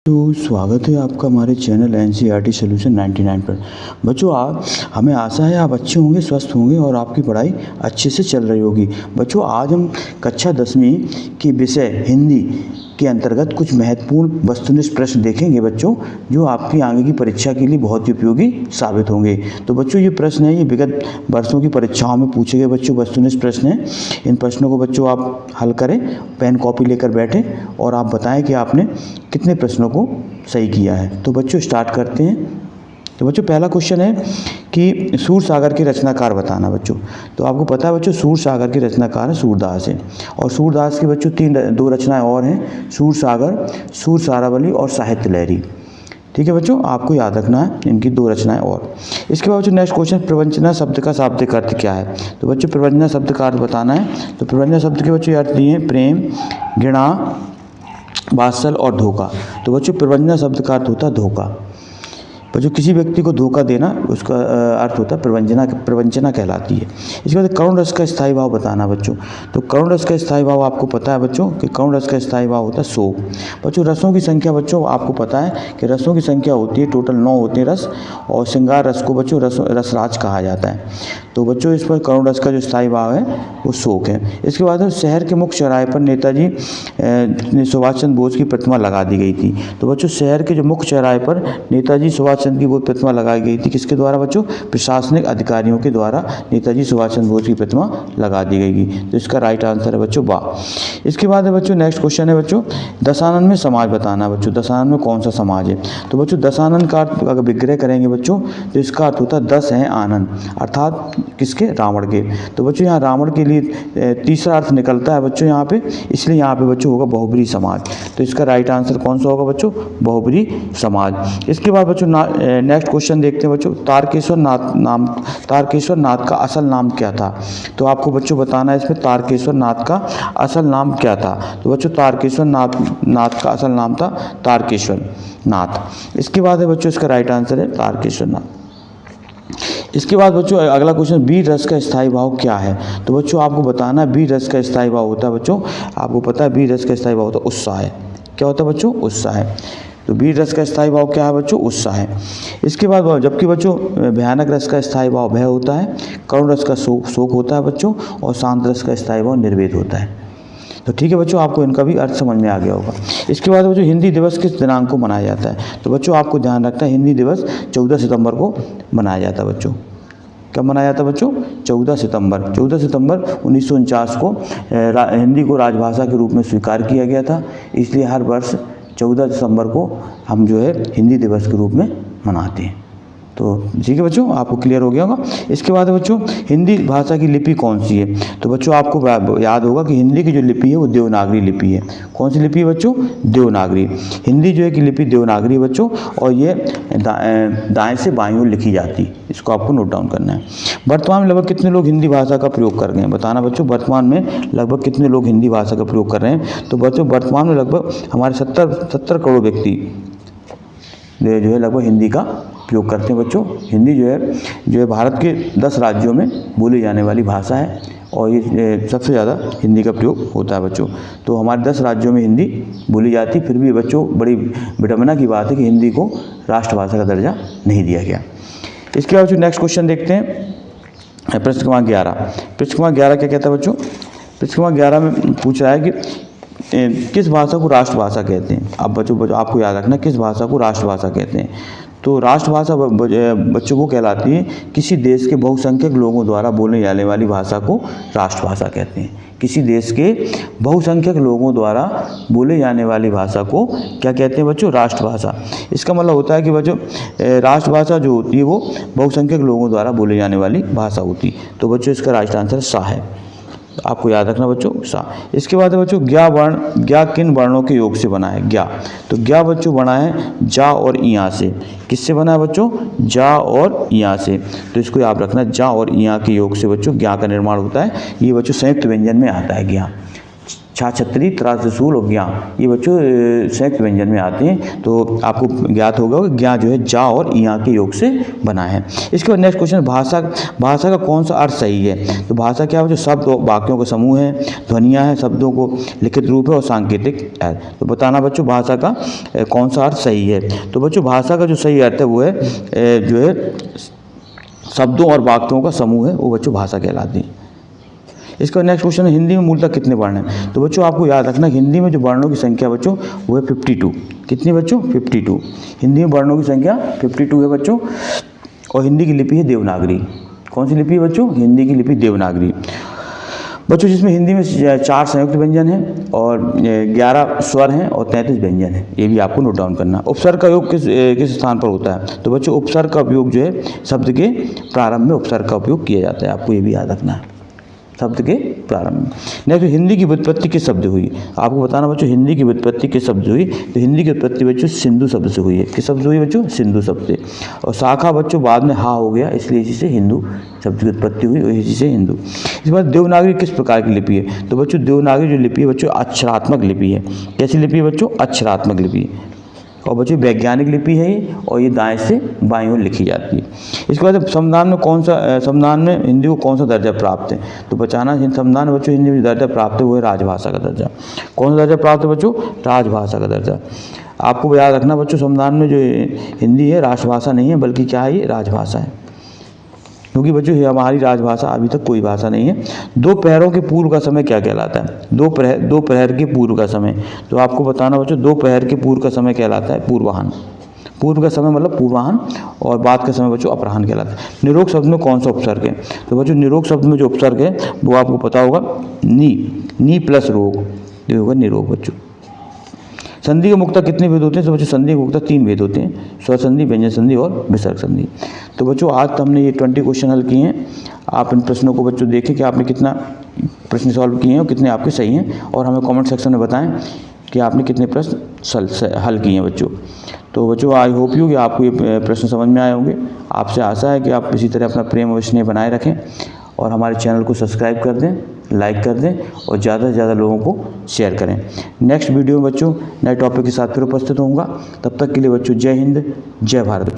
तो स्वागत है आपका हमारे चैनल एनसीईआरटी सॉल्यूशन 99 पर। बच्चों आप हमें आशा है आप अच्छे होंगे, स्वस्थ होंगे और आपकी पढ़ाई अच्छे से चल रही होगी। बच्चों आज हम कक्षा 10वीं की विषय हिंदी के अंतर्गत कुछ महत्वपूर्ण वस्तुनिष्ठ प्रश्न देखेंगे बच्चों, जो आपकी आगे की परीक्षा के लिए बहुत ही उपयोगी साबित होंगे। तो बच्चों ये प्रश्न है, ये विगत वर्षों की परीक्षाओं में पूछे गए बच्चों वस्तुनिष्ठ प्रश्न हैं। इन प्रश्नों को बच्चों आप हल करें, पेन कॉपी लेकर बैठें और आप बताएं कि आपने कितने प्रश्नों को सही किया है। तो बच्चों स्टार्ट करते हैं। तो बच्चों पहला क्वेश्चन है कि सूरसागर के रचनाकार बताना। बच्चों तो आपको पता है बच्चों सूरसागर के रचनाकार है सूरदास है, और सूरदास की बच्चों दो रचनाएं और हैं, सूरसागर, सूर सारावली और साहित्य लहरी। ठीक है बच्चों, आपको याद रखना है इनकी दो रचनाएं और। इसके बाद बच्चों नेक्स्ट क्वेश्चन, प्रवंचना शब्द का शाब्दिक अर्थ क्या है। तो बच्चों प्रवंचना शब्द का अर्थ बताना है। तो प्रवंचना शब्द के बच्चों अर्थ दिए हैं प्रेम, घृणा, वात्सल और धोखा। तो बच्चों प्रवंचना शब्द का अर्थ होता है धोखा। बच्चों किसी व्यक्ति को धोखा देना, उसका अर्थ होता है प्रवंचना कहलाती है। इसके बाद करुण रस का स्थायी भाव बताना। बच्चों तो करुण रस का स्थायी भाव आपको पता है बच्चों कि करुण रस का स्थायी भाव होता है शोक। बच्चों रसों की संख्या बच्चों आपको पता है कि रसों की संख्या होती है टोटल 9 होते हैं रस, और श्रृंगार रस को बच्चों रसराज कहा जाता है। तो बच्चों इस पर करुण रस का जो स्थायी भाव है वो शोक है। इसके बाद शहर के मुख्य चौराहे पर नेताजी सुभाष चंद्र बोस की प्रतिमा लगा दी गई थी। तो बच्चों शहर के जो मुख्य चौराहे पर नेताजी सुभाष चंद्र की वो प्रतिमा लगाई गई थी, किसके द्वारा बच्चों? प्रशासनिक अधिकारियों के द्वारा नेताजी सुभाष चंद्र बोस की प्रतिमा लगा दी गई थी। तो इसका राइट आंसर है बच्चों बा। इसके बाद है बच्चों नेक्स्ट क्वेश्चन है बच्चों दशानन में समाज बताना। बच्चों दशानन में कौन सा समाज है। तो बच्चों दशानन का अर्थ अगर विग्रह करेंगे बच्चों तो इसका अर्थ होता है 10 हैं आनंद, अर्थात किसके? रावण के। तो बच्चों यहाँ रावण के लिए तीसरा अर्थ निकलता है बच्चों यहाँ पे, इसलिए यहाँ पे बच्चों होगा बहुब्री समाज। तो इसका राइट आंसर कौन सा होगा बच्चों? बहुब्री समाज। इसके बाद बच्चों नेक्स्ट क्वेश्चन देखते हैं बच्चों तारकेश्वर नाथ का असल नाम क्या था। तो आपको बच्चों बताना है इसमें तारकेश्वर नाथ का असल नाम क्या था। तो बच्चों तारकेश्वर नाथ का असल नाम था तारकेश्वर नाथ। इसके बाद है बच्चों इसका राइट आंसर है तारकेश्वर नाथ। इसके बाद बच्चों अगला क्वेश्चन वीर रस का स्थायी भाव क्या है। तो बच्चों आपको बताना है वीर रस का स्थायी भाव होता है बच्चों, आपको पता है वीर रस का स्थायी भाव होता है उत्साह है। क्या होता है बच्चों? उत्साह है। तो वीर रस का स्थायी भाव क्या है बच्चों? उत्साह है। इसके बाद जबकि बच्चों भयानक रस का स्थायी भाव भय होता है, करुण रस का शोक होता है बच्चों, और शांत रस का स्थायी भाव निर्वेद होता है। तो ठीक है बच्चों, आपको इनका भी अर्थ समझ में आ गया होगा। इसके बाद बच्चों हिंदी दिवस किस दिनांक को मनाया जाता है। तो बच्चों आपको ध्यान रखना है हिंदी दिवस 14 सितंबर को मनाया जाता है बच्चों। कब मनाया जाता है बच्चों? 14 सितंबर। 14 सितंबर 1949 को हिंदी को राजभाषा के रूप में स्वीकार किया गया था, इसलिए हर वर्ष 14 दिसंबर को हम जो है हिंदी दिवस के रूप में मनाते हैं। तो ठीक है बच्चों, आपको क्लियर हो गया होगा। इसके बाद बच्चों हिंदी भाषा की लिपि कौन सी है। तो बच्चों आपको याद होगा कि हिंदी की जो लिपि है वो देवनागरी लिपि है। कौन सी लिपि है बच्चों? देवनागरी। हिंदी जो है कि लिपि देवनागरी है बच्चों, और ये दाएं से बाईं ओर लिखी जाती है। इसको आपको नोट डाउन करना है। वर्तमान में लगभग कितने लोग हिंदी भाषा का प्रयोग कर रहे हैं बताना बच्चों। वर्तमान में लगभग कितने लोग हिंदी भाषा का प्रयोग कर रहे हैं। तो बच्चों वर्तमान में लगभग हमारे 70 करोड़ व्यक्ति जो है लगभग हिंदी का प्रयोग करते हैं बच्चों। हिंदी जो है भारत के 10 राज्यों में बोली जाने वाली भाषा है, और ये सबसे ज़्यादा हिंदी का प्रयोग होता है बच्चों। तो हमारे 10 राज्यों में हिंदी बोली जाती, फिर भी बच्चों बड़ी विडंबना की बात है कि हिंदी को राष्ट्रभाषा का दर्जा नहीं दिया गया। इसके बाद बच्चों नेक्स्ट क्वेश्चन देखते हैं प्रश्न क्रमांक 11। प्रश्न क्रमांक 11 क्या कहता है बच्चों? प्रश्न क्रमांक 11 में पूछ रहा है कि किस भाषा को राष्ट्रभाषा कहते हैं। अब बच्चों आपको याद रखना किस भाषा को राष्ट्रभाषा कहते हैं। तो राष्ट्रभाषा बच्चों को कहलाती है किसी देश के बहुसंख्यक लोगों द्वारा बोलने जाने वाली भाषा को राष्ट्रभाषा कहते हैं। किसी देश के बहुसंख्यक लोगों द्वारा बोले जाने वाली भाषा को क्या कहते हैं बच्चों? राष्ट्रभाषा। इसका मतलब होता है कि बच्चों राष्ट्रभाषा जो होती है वो बहुसंख्यक लोगों द्वारा बोले जाने वाली भाषा होती है। तो बच्चों इसका राइट आंसर सा है, आपको याद रखना बच्चों सा। इसके बाद बच्चों ज्ञा किन वर्णों के योग से बना है? ज्ञा। तो ज्ञा बच्चों बना है जा और इया से। किससे बना है बच्चों? जा और इया से। तो इसको याद रखना, जा और इया के योग से बच्चों ज्ञा का निर्माण होता है। ये बच्चों संयुक्त व्यंजन में आता है ज्ञा। छा, छतरी, त्रास, त्रिशूल और ज्ञा, ये बच्चों संयुक्त व्यंजन में आते हैं। तो आपको ज्ञात होगा कि ज्ञा जो है जा और इया के योग से बना है। इसके बाद नेक्स्ट क्वेश्चन, भाषा का कौन सा अर्थ सही है। तो भाषा क्या है बच्चों, शब्द और वाक्यों का समूह है, ध्वनियाँ हैं, शब्दों को लिखित रूप है और सांकेतिक है। तो बताना बच्चों भाषा का कौन सा अर्थ सही है। तो बच्चों भाषा का जो सही अर्थ है वो है जो है शब्दों और वाक्यों का समूह है, वो बच्चों भाषा कहलाती है। इसका नेक्स्ट क्वेश्चन है, हिंदी में मूलतः कितने वर्ण हैं। तो बच्चों आपको याद रखना हिंदी में जो वर्णों की संख्या बच्चों वो है 52। कितनी बच्चों, 52। हिंदी में वर्णों की संख्या 52 है बच्चों। और हिंदी की लिपि है देवनागरी। कौन सी लिपि है बच्चों, हिंदी की लिपि देवनागरी बच्चों, जिसमें हिंदी में 4 संयुक्त व्यंजन हैं और 11 स्वर हैं और 33 व्यंजन हैं। ये भी आपको नोट डाउन करना। उपसर्ग का उपयोग किस स्थान पर होता है। तो बच्चों उपसर्ग का उपयोग जो है शब्द के प्रारंभ में उपसर्ग का उपयोग किया जाता है, आपको ये भी याद रखना है, शब्द के प्रारंभ में। नेक्स्ट, हिंदी की व्युत्पत्ति किस शब्द हुई। आपको बताना बच्चों हिंदी की व्युत्पत्ति किस शब्द हुई। तो हिंदी की व्युत्पत्ति बच्चों सिंधु शब्द से हुई है। किस शब्द से हुई बच्चों, सिंधु शब्द से। और शाखा बच्चों बाद में हा हो गया, इसलिए इसी से हिंदू शब्द की उत्पत्ति हुई और इसी से हिंदू। इसके बाद देवनागरी किस प्रकार की लिपि है। तो बच्चों देवनागरी जो लिपि है बच्चों अक्षरात्मक लिपि है। कैसी लिपि है बच्चों, अक्षरात्मक लिपि है। और बच्चों वैज्ञानिक लिपि है ये, और ये दाएं से बाएं ओर लिखी जाती है। इसके बाद संविधान में संविधान में हिंदी को कौन सा दर्जा प्राप्त है। तो बचाना संविधान में बच्चों हिंदी में दर्जा प्राप्त है वो है राजभाषा का दर्जा। कौन सा दर्जा प्राप्त है बच्चों, राजभाषा का दर्जा। आपको याद रखना बच्चों संविधान में जो हिंदी है राष्ट्रभाषा नहीं है, बल्कि क्या है, ये राजभाषा है। क्योंकि बच्चों हमारी राजभाषा अभी तक कोई भाषा नहीं है। दोपहरों के पूर्व का समय क्या कहलाता है। दोपहर के पूर्व का समय। तो आपको बताना बच्चों दोपहर के पूर्व का समय कहलाता है पूर्वाह्न। पूर्व का समय मतलब पूर्वाह्न, और बाद का समय बच्चों अपराह्न कहलाता है। निरोग शब्द में कौन सा उपसर्ग है। तो बच्चों निरोग शब्द में जो उपसर्ग है वो आपको पता होगा नी प्लस रोग, ये होगा निरोग बच्चों। संधि के मुक्ता कितने भेद होते हैं। तो बच्चों संधि के मुक्ता 3 भेद होते हैं, स्वर संधि, व्यंजन संधि और विसर्ग संधि। तो बच्चों आज तो हमने ये 20 क्वेश्चन हल किए हैं। आप इन प्रश्नों को बच्चों देखें कि आपने कितना प्रश्न सॉल्व किए हैं और कितने आपके सही हैं, और हमें कमेंट सेक्शन में बताएं कि आपने कितने प्रश्न हल किए हैं बच्चों। तो बच्चों आई होप यू कि आपको ये प्रश्न समझ में आए होंगे। आपसे आशा है कि आप इसी तरह अपना प्रेम और स्नेह बनाए रखें और हमारे चैनल को सब्सक्राइब कर दें, लाइक कर दें और ज़्यादा से ज़्यादा लोगों को शेयर करें। नेक्स्ट वीडियो में बच्चों नए टॉपिक के साथ फिर उपस्थित होऊंगा। तब तक के लिए बच्चों जय हिंद, जय भारत।